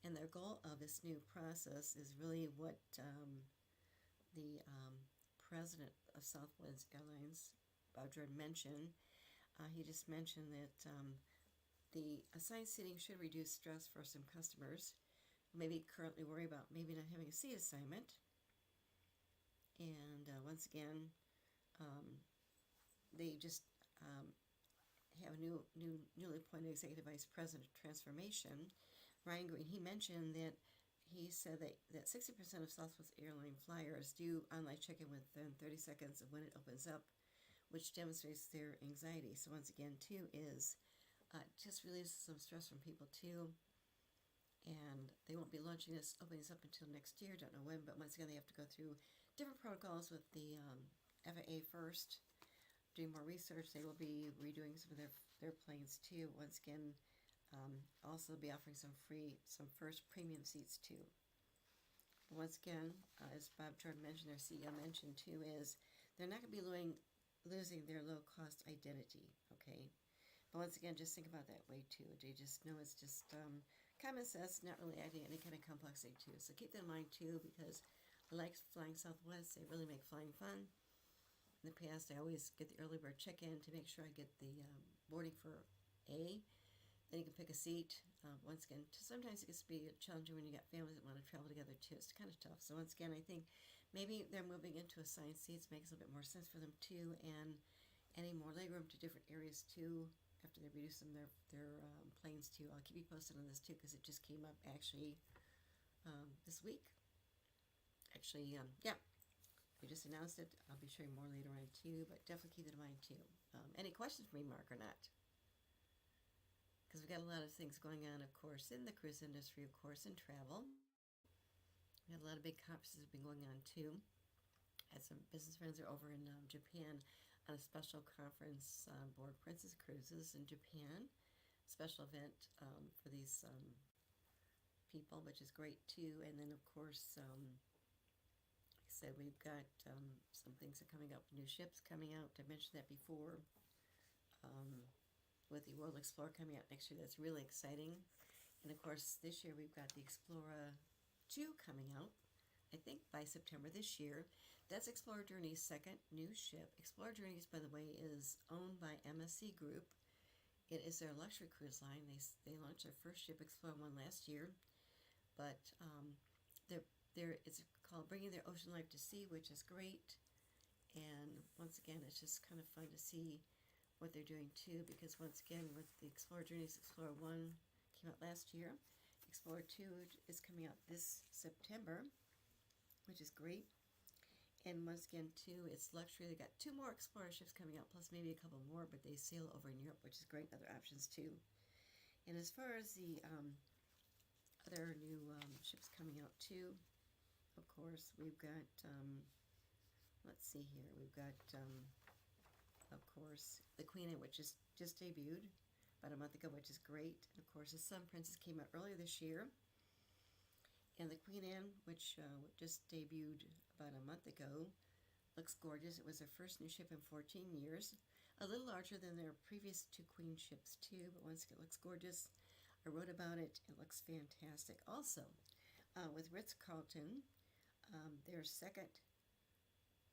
And their goal of this new process is really what the president of Southwest Airlines, Bob Jordan, mentioned. He just mentioned that the assigned seating should reduce stress for some customers who maybe currently worry about maybe not having a seat assignment. And once again, they just have a newly appointed executive vice president of transformation, Ryan Green. He mentioned that he said that 60% of Southwest airline flyers do online check-in within 30 seconds of when it opens up, which demonstrates their anxiety. So once again, too, is just relieves some stress from people, too. And they won't be opening this up until next year. Don't know when, but once again, they have to go through different protocols with the FAA first, doing more research, they will be redoing some of their planes too. Once again, also be offering some first premium seats too. Once again, as Bob Jordan mentioned, their CEO mentioned too, is they're not going to be losing their low-cost identity, okay? But once again, just think about that way too. They just know it's just common sense, not really adding any kind of complexity too. So keep that in mind too, because I like flying Southwest. They really make flying fun. In the past, I always get the early bird check-in to make sure I get the boarding for A. Then you can pick a seat. Once again, sometimes it gets to be challenging when you got families that want to travel together too. It's kind of tough. So once again, I think maybe they're moving into assigned seats. Makes a little bit more sense for them too, and adding more legroom to different areas too. After they reduce their planes too. I'll keep you posted on this too, because it just came up actually this week. Actually, yeah, we just announced it. I'll be sharing more later on too, but definitely keep it in mind too. Any questions for me, Mark, or not? Because we've got a lot of things going on, of course, in the cruise industry, of course, in travel. We had a lot of big conferences have been going on too. Had some business friends are over in Japan on a special conference on board Princess Cruises in Japan. Special event for these people, which is great too. And then, of course, like I said, we've got some things are coming up, new ships coming out. I mentioned that before. With the World Explorer coming out next year, that's really exciting. And of course, this year we've got the Explora 2 coming out, I think by September this year. That's Explorer Journey's second new ship. Explorer Journeys, by the way, is owned by MSC Group. It is their luxury cruise line. They launched their first ship, Explorer 1, last year. But it's called Bringing Their Ocean Life to Sea, which is great. And once again, it's just kind of fun to see what they're doing too, because once again, with the Explorer Journeys, Explorer 1 came out last year. Explorer 2 is coming out this September, which is great. And once again, too, it's luxury. They got 2 more Explorer ships coming out, plus maybe a couple more, but they sail over in Europe, which is great. Other options too. And as far as the other new ships coming out too, of course, we've got, let's see here, we've got, of course, the Queen Anne, which is just debuted about a month ago, which is great. And of course, the Sun Princess came out earlier this year. And the Queen Anne, which just debuted about a month ago, looks gorgeous. It was their first new ship in 14 years. A little larger than their previous 2 Queen ships too, but once again, it looks gorgeous. I wrote about it. It looks fantastic. Also, with Ritz-Carlton, their second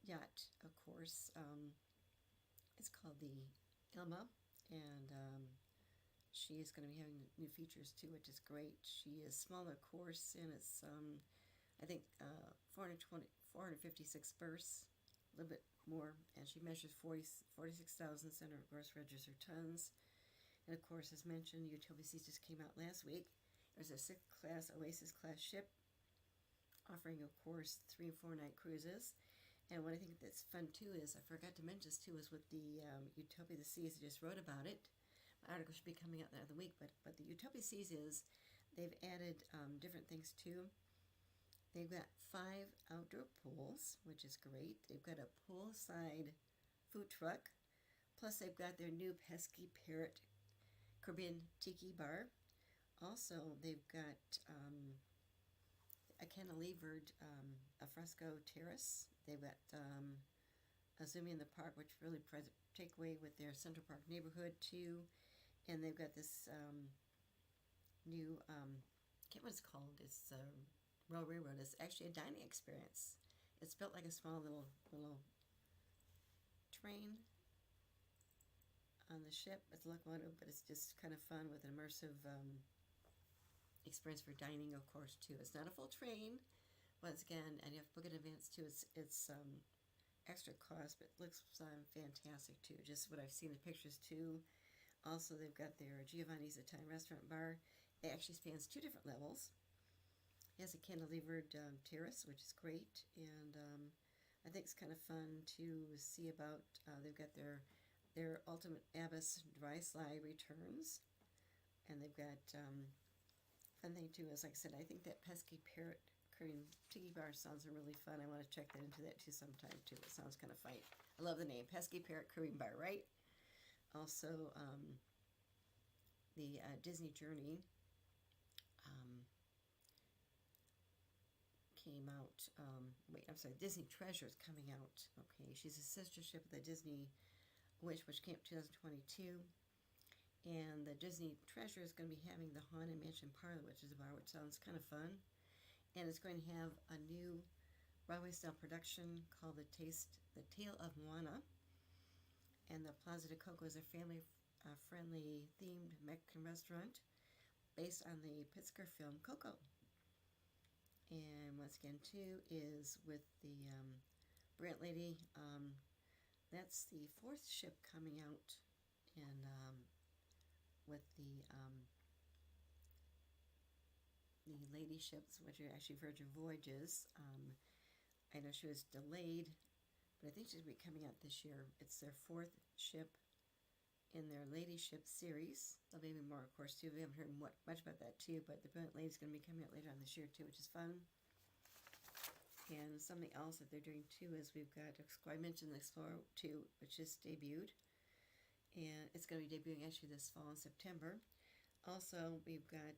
yacht, of course, it's called the Ilma, and she is going to be having new features too, which is great. She is smaller, of course, and it's I think 456 berths, a little bit more, and she measures 46,000 center gross register tons. And of course, as mentioned, Utopia Seas just came out last week. There's a 6th class Oasis class ship, offering, of course, 3 and 4 night cruises. And what I think that's fun too is, I forgot to mention this too, is with the Utopia Seas, I just wrote about it. My article should be coming out the other week, but the Utopia Seas is, they've added different things too. They've got 5 outdoor pools, which is great. They've got a poolside food truck, plus they've got their new Pesky Parrot Caribbean Tiki Bar. Also, they've got a cantilevered alfresco terrace. They've got Azumi in the Park, which really take away with their Central Park neighborhood too. And they've got this new, I can't what it's called. It's Royal Railroad. It's actually a dining experience. It's built like a small little train on the ship. It's a locomotive, but it's just kind of fun with an immersive experience for dining, of course, too. It's not a full train, once again, and you have to book in advance too. It's extra cost, but it looks fantastic too. Just what I've seen in pictures too. Also, they've got their Giovanni's Italian restaurant bar. It actually spans 2 different levels. It has a cantilevered terrace, which is great, and I think it's kind of fun to see about. They've got their Ultimate Abyss Dry Slide returns, and they've got fun thing too is, like I said, I think that Pesky Parrot Caribbean Tiki Bar sounds really fun. I want to check into that too sometime too. It sounds kind of fun. I love the name, Pesky Parrot Caribbean Bar, right? Also, the Disney Journey came out. Disney Treasure is coming out. Okay, she's a sister ship of the Disney Wish, which came out 2022. And the Disney Treasure is going to be having the Haunted Mansion Parlor, which is a bar, which sounds kind of fun. And it's going to have a new Broadway-style production called The Tale of Moana. And the Plaza de Coco is a family-friendly themed Mexican restaurant based on the Pixar film Coco. And once again, too, is with the Brant Lady. That's the 4th ship coming out, and with the lady ships, which are actually Virgin Voyages. I know she was delayed, but I think she's going to be coming out this year. It's their 4th ship in their Lady Ship series. There'll be more, of course, too. We haven't heard much about that, too, but the Brilliant Lady is going to be coming out later on this year, too, which is fun. And something else that they're doing, too, is we've got, I mentioned the Explorer 2, which just debuted. And it's going to be debuting actually this fall in September. Also, we've got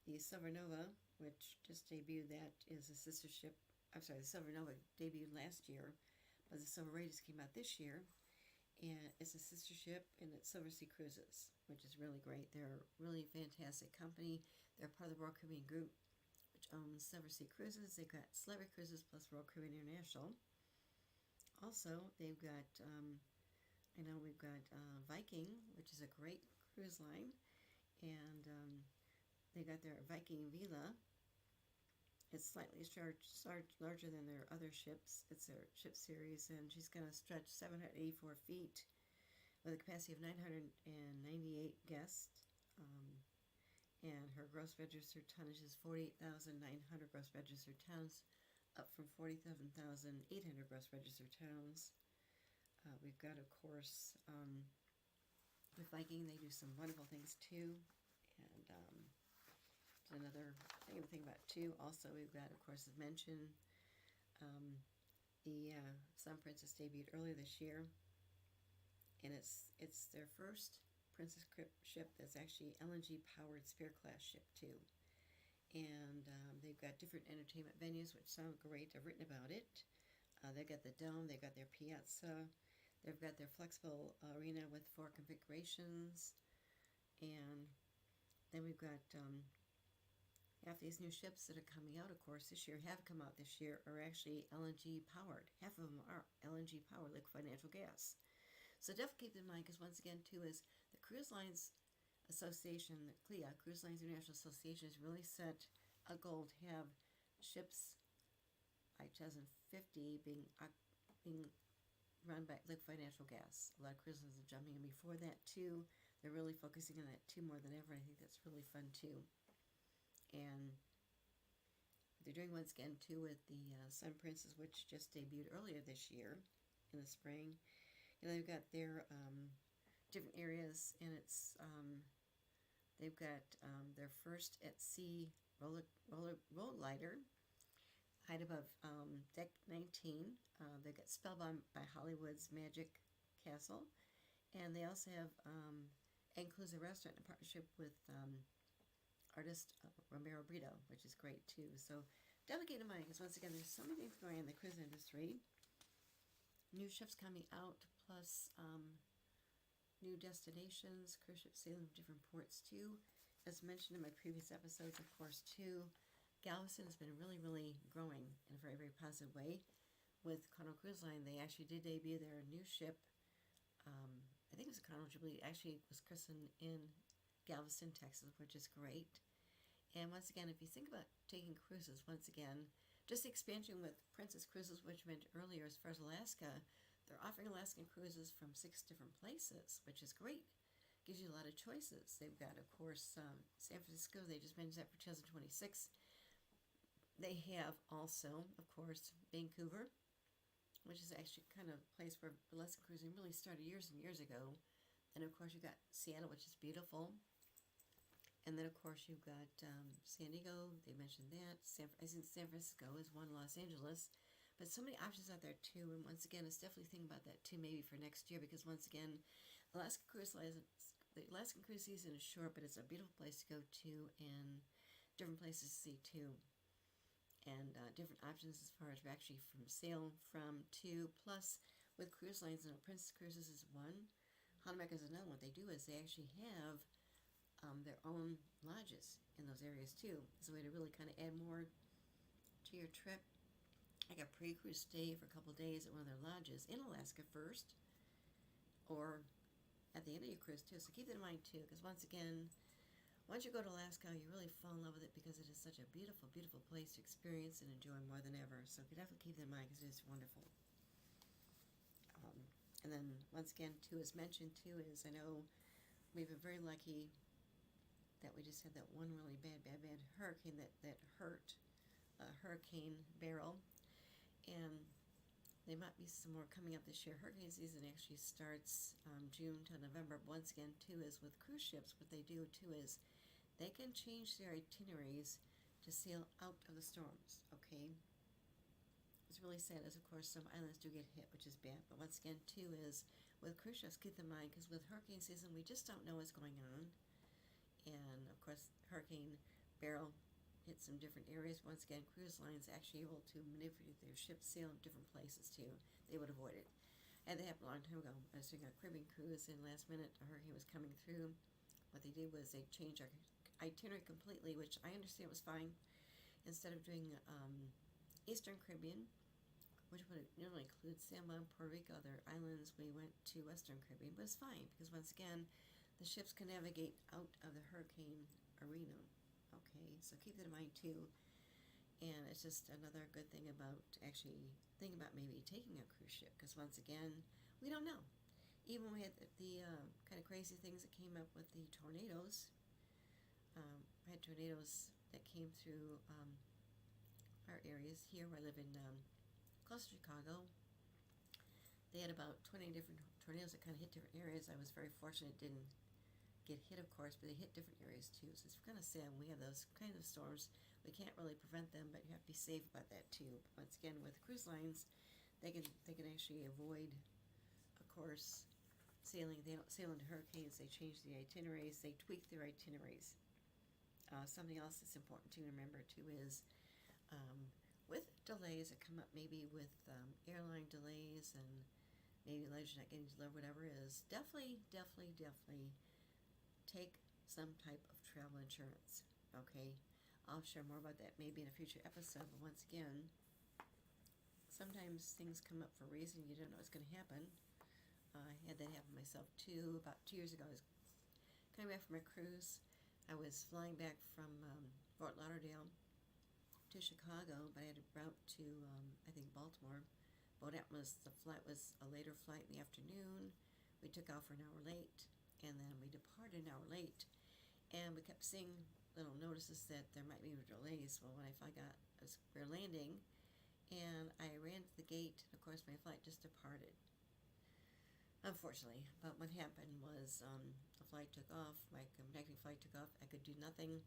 the Silver Nova, which just debuted. That is a sister ship. I'm sorry, the Silver Nova debuted last year, but the Silver Ray just came out this year. And it's a sister ship, and it's Silversea Cruises, which is really great. They're a really fantastic company. They're part of the Royal Caribbean Group, which owns Silversea Cruises. They've got Celebrity Cruises plus Royal Caribbean International. Also, they've got, we've got Viking, which is a great cruise line. And they got their Viking Vela. It's slightly larger than their other ships. It's their ship series, and she's going to stretch 784 feet with a capacity of 998 guests. And her gross registered tonnage is 48,900 gross registered tons, up from 47,800 gross registered tons. We've got, of course, with Viking, they do some wonderful things too. And another thing to think about too. Also, we've got, of course, as mentioned, the Sun Princess debuted earlier this year, and it's their first Princess ship that's actually LNG powered Spear class ship too. And they've got different entertainment venues, which sound great. I've written about it. They've got the Dome, they've got their Piazza, they've got their flexible arena with 4 configurations, and then we've got half these new ships that are coming out, of course, this year, have come out this year, are actually LNG powered. Half of them are LNG powered, liquefied natural gas. So definitely keep in mind, because once again, too, is the Cruise Lines Association, the CLIA, Cruise Lines International Association, has really set a goal to have ships by 2050 being run by liquefied natural gas. A lot of cruise lines are jumping in before that, too. They're really focusing on that, too, more than ever. I think that's really fun, too. And they're doing once again too with the Sun Princess, which just debuted earlier this year in the spring. And they've got their different areas, and it's they've got their first at sea roll glider, height above deck 19. They've got Spellbound by Hollywood's Magic Castle, and they also have includes a restaurant in partnership with artist Romero Brito, which is great too. So definitely keep in mind, because once again, there's so many things going on in the cruise industry. New ships coming out, plus new destinations, cruise ships sailing from different ports too. As mentioned in my previous episodes, of course, too, Galveston has been really, really growing in a very, very positive way. With Carnival Cruise Line, they actually did debut their new ship. I think it was a Carnival Jubilee. Actually, it was christened in Galveston, Texas, which is great. And once again, if you think about taking cruises, once again, just the expansion with Princess Cruises, which I mentioned earlier, as far as Alaska, they're offering Alaskan cruises from 6 different places, which is great. Gives you a lot of choices. They've got, of course, San Francisco. They just mentioned that for 2026. They have also, of course, Vancouver, which is actually kind of a place where Alaskan cruising really started years and years ago. And, of course, you've got Seattle, which is beautiful. And then, of course, you've got San Diego. They mentioned that. I think San Francisco is one. Los Angeles. But so many options out there, too. And once again, it's definitely thinking about that, too, maybe for next year. Because, once again, the Alaskan cruise season is short, but it's a beautiful place to go to. And different places to see, too. And different options as far as actually from sail from to. Plus, with cruise lines, Princess Cruises is one. Hanamek is another one. What they do is they actually have their own lodges in those areas too. It's a way to really kind of add more to your trip. Like a pre-cruise stay for a couple days at one of their lodges in Alaska first, or at the end of your cruise too. So keep that in mind too, because once again, once you go to Alaska, you really fall in love with it because it is such a beautiful, beautiful place to experience and enjoy more than ever. So definitely keep that in mind because it is wonderful. And then once again, too, as mentioned too, is I know we've been very lucky that we just had that one really bad hurricane that hurt Hurricane Beryl, and there might be some more coming up this year. Hurricane season actually starts June to November. But once again, too, is with cruise ships, what they do too is they can change their itineraries to sail out of the storms. Okay, what's really sad is, of course, some islands do get hit, which is bad. But once again, too, is with cruise ships, keep in mind because with hurricane season, we just don't know what's going on. And of course, Hurricane Beryl hit some different areas. Once again, cruise lines actually able to manipulate their ships, sail in different places too. They would avoid it. And that happened a long time ago. I was doing a Caribbean cruise, and last minute a hurricane was coming through. What they did was they changed our itinerary completely, which I understand was fine. Instead of doing Eastern Caribbean, which would normally include San Juan, Puerto Rico, other islands, we went to Western Caribbean. But it's fine because once again, the ships can navigate out of the hurricane arena. Okay, so keep that in mind too. And it's just another good thing about actually thinking about maybe taking a cruise ship because once again, we don't know. Even when we had the kind of crazy things that came up with the tornadoes. I had tornadoes that came through our areas here where I live in close to Chicago. They had about 20 different tornadoes that kind of hit different areas. I was very fortunate it didn't get hit, of course, but they hit different areas too. So it's kind of sad when we have those kind of storms. We can't really prevent them, but you have to be safe about that too. But once again, with cruise lines, they can actually avoid, of course, sailing. They don't sail into hurricanes. They change the itineraries. They tweak their itineraries. Something else that's important to remember too is with delays that come up, maybe with airline delays and maybe luggage not getting delivered, whatever it is, definitely take some type of travel insurance. Okay, I'll share more about that maybe in a future episode. But once again, sometimes things come up for a reason you don't know what's going to happen. I had that happen myself too. About 2 years ago, I was coming back from a cruise. I was flying back from Fort Lauderdale to Chicago, but I had a route to I think Baltimore. But the flight was a later flight in the afternoon. We took off for an hour late, and then we departed an hour late. And we kept seeing little notices that there might be delays. Well, when we were landing, and I ran to the gate. Of course, my flight just departed. Unfortunately, but what happened was the flight took off. My connecting flight took off. I could do nothing.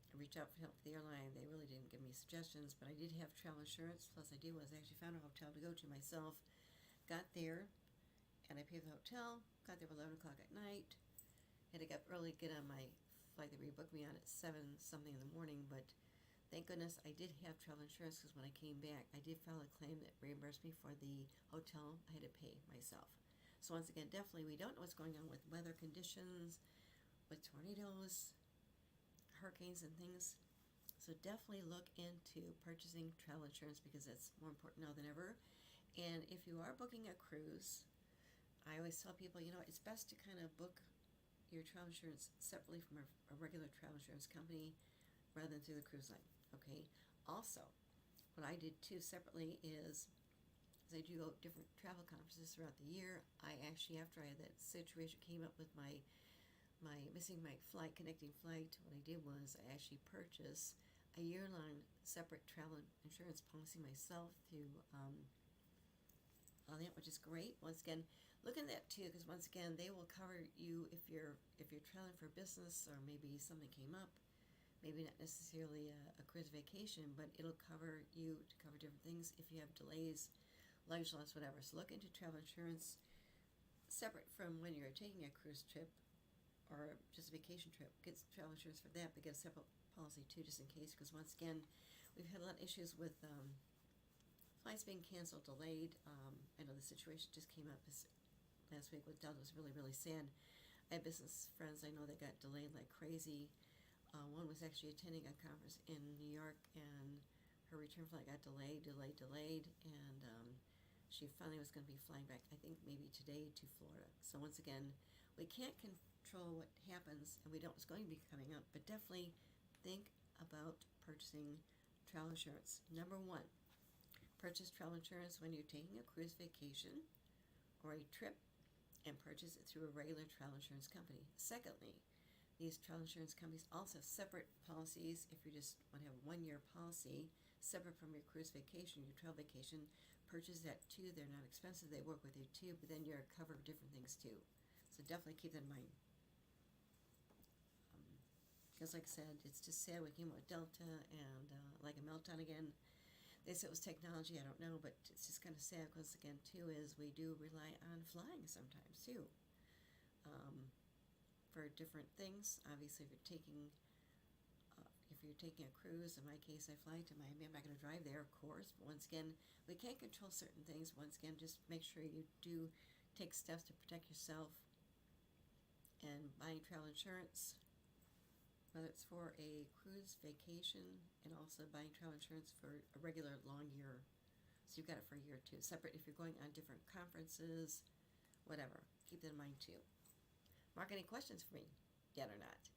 I reached out for help for the airline. They really didn't give me suggestions, but I did have travel insurance. Plus, I actually found a hotel to go to myself. Got there, and I paid for the hotel. Got there at 11 o'clock at night. Had to get up early, get on my flight that rebooked me on at 7 something in the morning. But thank goodness I did have travel insurance because when I came back, I did file a claim that reimbursed me for the hotel I had to pay myself. So once again, definitely we don't know what's going on with weather conditions, with tornadoes, hurricanes and things. So definitely look into purchasing travel insurance because it's more important now than ever. And if you are booking a cruise, I always tell people, it's best to kind of book your travel insurance separately from a regular travel insurance company rather than through the cruise line. Okay. Also, what I did too separately is I do go to different travel conferences throughout the year. I actually, after I had that situation came up with my missing my connecting flight, what I did was I actually purchased a year-long separate travel insurance policy myself through on that, which is great. Once again, look at that too, because once again, they will cover you if you're traveling for business or maybe something came up. Maybe not necessarily a cruise vacation, but it'll cover you to cover different things if you have delays, luggage loss, whatever. So look into travel insurance separate from when you're taking a cruise trip or just a vacation trip. Get travel insurance for that, but get a separate policy too, just in case. Because once again, we've had a lot of issues with flights being canceled, delayed. I know the situation just came up this last week with Delta. It was really, really sad. I have business friends I know that got delayed like crazy. One was actually attending a conference in New York, and her return flight got delayed, and she finally was going to be flying back, I think maybe today, to Florida. So once again, we can't control what happens, and we don't know what's going to be coming up, but definitely think about purchasing travel insurance. Number one, purchase travel insurance when you're taking a cruise vacation or a trip, and purchase it through a regular travel insurance company. Secondly, these travel insurance companies also have separate policies. If you just want to have a 1-year policy, separate from your cruise vacation, your travel vacation, purchase that too. They're not expensive. They work with you too, but then you're covered different things too. So definitely keep that in mind. Because like I said, it's just sad we came with Delta and like a meltdown again. They said it was technology. I don't know, but it's just kind of sad because again too is we do rely on flying sometimes too. For different things. Obviously, if you're taking a cruise, in my case, I fly to Miami. I'm not going to drive there, of course. But once again, we can't control certain things. Once again, just make sure you do take steps to protect yourself. And buying travel insurance, whether it's for a cruise vacation, and also buying travel insurance for a regular long year. So you've got it for a year too. Separate if you're going on different conferences, whatever. Keep that in mind too. Mark, any questions for me? Yet or not?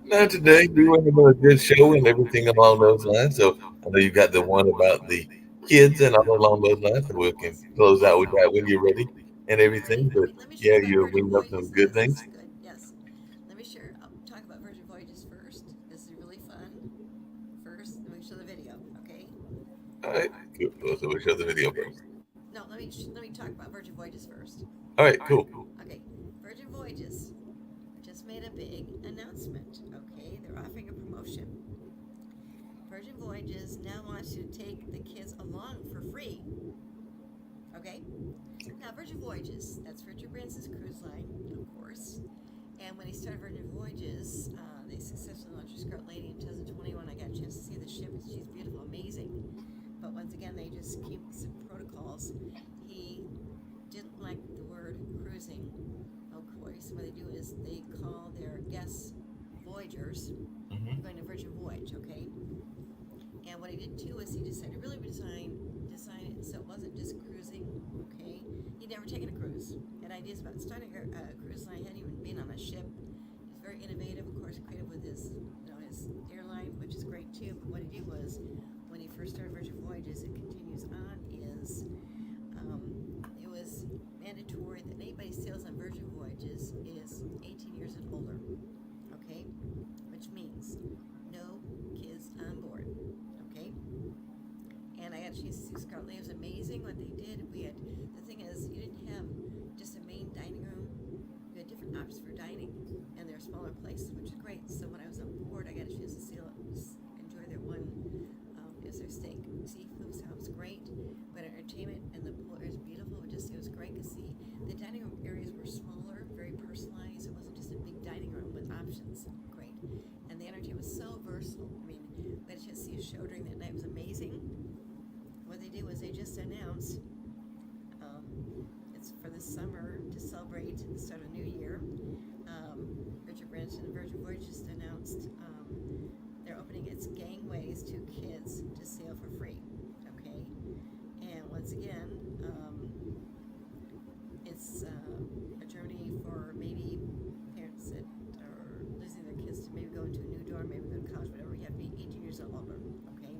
Not today. We went about a good show and everything along those lines. So I know you got the one about the kids and all along those lines, and we can close out with that when you're ready and All right. everything. But Let me share yeah, about you're Virgin bringing up some Voyages. good Yes, this things. is good. Yes. Let me share. I'll talk about Virgin Voyages first. This is really fun. First, let me show the video. Okay. All right, cool. So we'll show the video first. No, let me talk about Virgin Voyages first. All right, cool. Okay. Virgin Voyages just made a big announcement. Okay, they're offering a promotion. Virgin Voyages now wants you to take the kids along for free. Okay. Now, Virgin Voyages, that's Richard Branson's cruise line, of course. And when he started Virgin Voyages, they successfully launched Scarlet Lady in 2021. I got a chance to see the ship. She's beautiful, amazing. But once again, they just keep some protocols. He didn't like the word cruising. Of course, what they do is they call their guests voyagers. You're going to Virgin Voyage, okay? And what he did too is he decided to really design it so it wasn't just cruising, okay? He'd never taken a cruise. Had ideas about starting a cruise line. He hadn't even been on a ship. He's very innovative, of course, creative with his airline, which is great too. But what he did was, when he first started Virgin Voyages, it continues on, is it was mandatory that anybody sails on Virgin Voyages is 18 years and older, okay? Which means no kids on board, okay? And I got a chance to see Scarlet Lady. It was amazing what they did. The thing is, you didn't have just a main dining room. You had different options for dining, and they're smaller places, which is great. So when I was on board, I got a chance to enjoy their one, it was their steak seafood, so it was great. We had entertainment, and the pool area was beautiful. It was great to see. The dining room areas were smaller, very personalized. It wasn't just a big dining room with options. Great. And the entertainment was so versatile. I mean, we had a chance to see a show during that night. It was amazing. What they did was they just announced it's for the summer to celebrate the start of New Year. Richard Branson and Virgin Voyage just announced they're opening its gangways to kids to sail for free. Okay, and once again, it's a journey for maybe parents that are losing their kids to maybe go into a new dorm, maybe go to college, whatever. You have to be 18 years or older. Okay,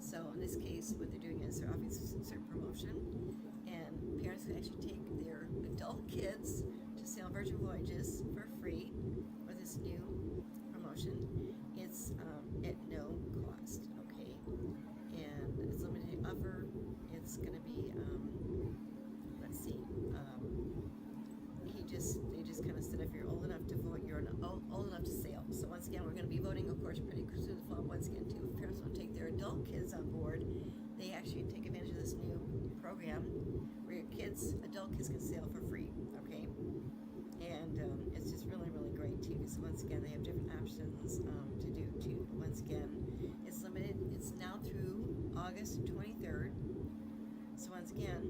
so in this case, what they're doing is they're offering a certain promotion, and parents can actually take their adult kids to sail Virgin Voyages for free with this new promotion. It's at no cost, okay? And it's limited offer. once again, too, if parents want to take their adult kids on board, they actually take advantage of this new program where your adult kids can sail for free, okay? And it's just really, really great, too, because once again, they have different options to do, too. Once again, it's limited. It's now through August 23rd. So once again,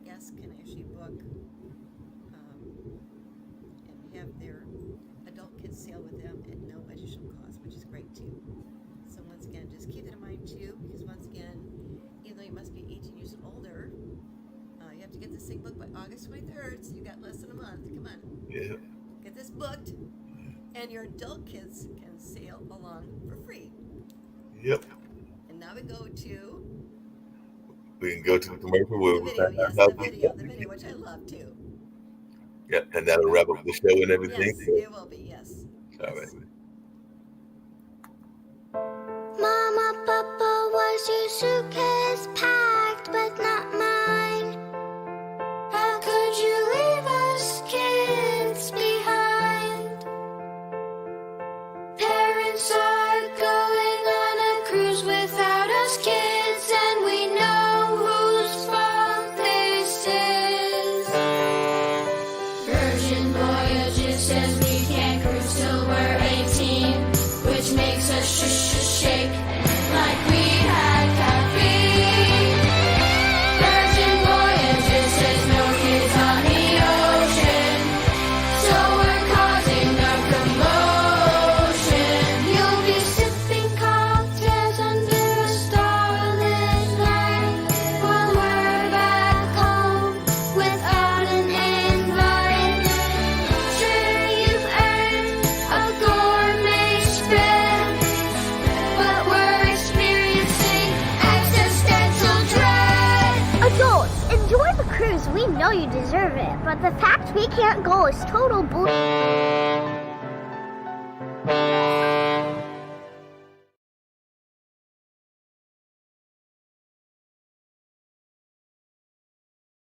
guests can actually book and have their adult kids sail with them at no additional cost, which is great too. So once again, just keep that in mind too, because once again, even though you must be 18 years and older, you have to get this thing booked by August 23rd, so you got less than a month. Come on. Yeah. Get this booked, and your adult kids can sail along for free. Yep. And now we go to We can go to the commercial where the we video, find out yes, how the video, which I love too. Yep, and that'll wrap up the show and everything. Yes, it will be, yes. All right. Mama, Papa, was your suitcase packed but not mine? How could you leave us kids behind? Parents are going on a cruise without us kids, and we know whose fault this is. Virgin Voyages says we can't cruise till we're 18, which makes us shake like we had caffeine. Virgin Voyages says no kids on the ocean, so we're causing a commotion. You'll be sipping cocktails under a starlit night while we're back home without an invite. Sure, you've earned a gourmet spread, but we're experiencing existential dread. Adults, enjoy the cruise. We know you deserve it, but the fact we can't go is total bull.